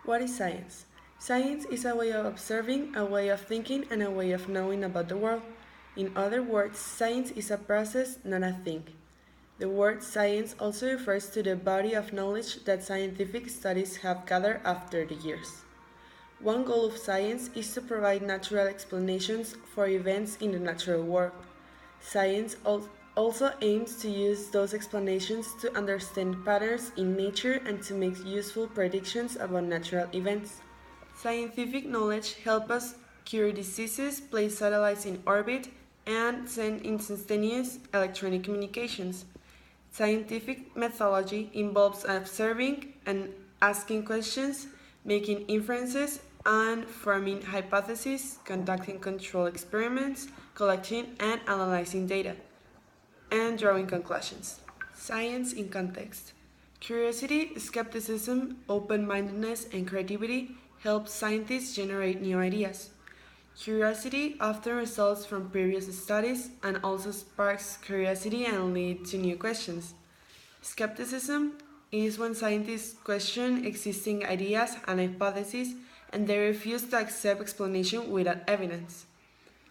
What is science? Science is a way of observing, a way of thinking, and a way of knowing about the world. In other words, science is a process, not a thing. The word science also refers to the body of knowledge that scientific studies have gathered after the years. One goal of science is to provide natural explanations for events in the natural world. Science also aims to use those explanations to understand patterns in nature and to make useful predictions about natural events. Scientific knowledge helps us cure diseases, place satellites in orbit, and send instantaneous electronic communications. Scientific methodology involves observing and asking questions, making inferences, and forming hypotheses, conducting control experiments, collecting and analyzing data, and drawing conclusions. Science in context. Curiosity, skepticism, open mindedness, and creativity help scientists generate new ideas. Curiosity often results from previous studies and also sparks curiosity and leads to new questions. Skepticism is when scientists question existing ideas and hypotheses and they refuse to accept explanation without evidence.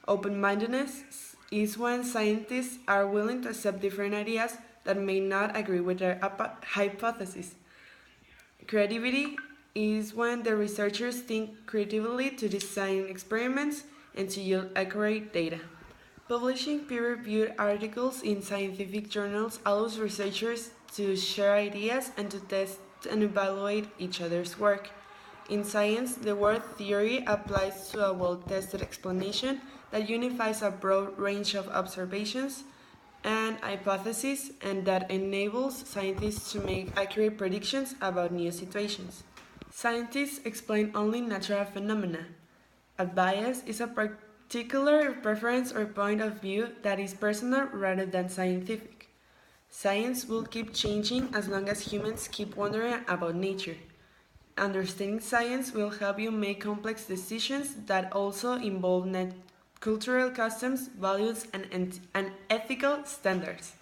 Open mindedness is when scientists are willing to accept different ideas that may not agree with their hypothesis. Creativity is when the researchers think creatively to design experiments and to yield accurate data. Publishing peer-reviewed articles in scientific journals allows researchers to share ideas and to test and evaluate each other's work. In science, the word theory applies to a well-tested explanation that unifies a broad range of observations and hypotheses and that enables scientists to make accurate predictions about new situations. Scientists explain only natural phenomena. A bias is a particular preference or point of view that is personal rather than scientific. Science will keep changing as long as humans keep wondering about nature. Understanding science will help you make complex decisions that also involve cultural customs, values, and ethical standards.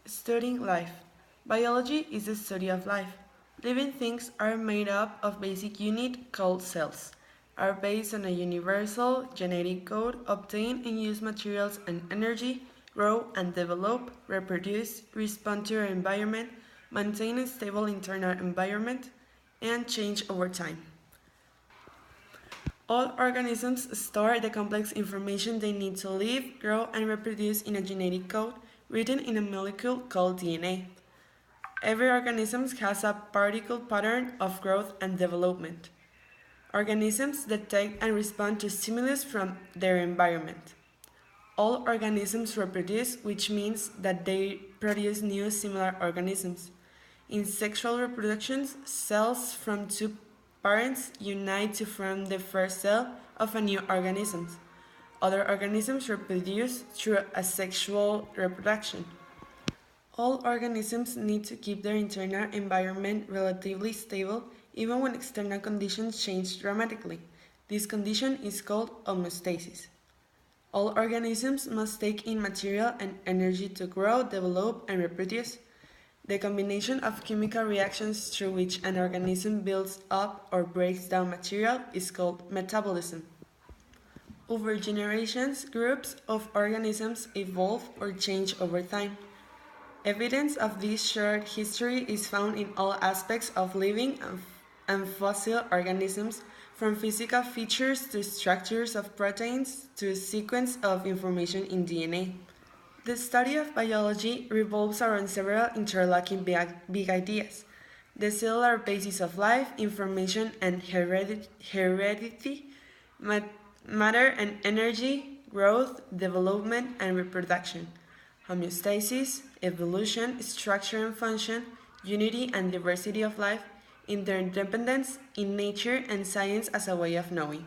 Studying life. Biology is the study of life. Living things are made up of basic units called cells, are based on a universal genetic code, obtain and use materials and energy, grow and develop, reproduce, respond to their environment, maintain a stable internal environment, and change over time. All organisms store the complex information they need to live, grow, and reproduce in a genetic code written in a molecule called DNA. Every organism has a particle pattern of growth and development. Organisms detect and respond to stimulus from their environment. All organisms reproduce, which means that they produce new similar organisms. In sexual reproduction, cells from two parents unite to form the first cell of a new organism. Other organisms reproduce through asexual reproduction. All organisms need to keep their internal environment relatively stable even when external conditions change dramatically. This condition is called homeostasis. All organisms must take in material and energy to grow, develop, and reproduce. The combination of chemical reactions through which an organism builds up or breaks down material is called metabolism. Over generations, groups of organisms evolve or change over time. Evidence of this shared history is found in all aspects of living and fossil organisms, from physical features to structures of proteins to sequence of information in DNA. The study of biology revolves around several interlocking big ideas: the cellular basis of life, information and heredity, matter and energy, growth, development and reproduction, homeostasis, evolution, structure and function, unity and diversity of life, interdependence in nature, and science as a way of knowing.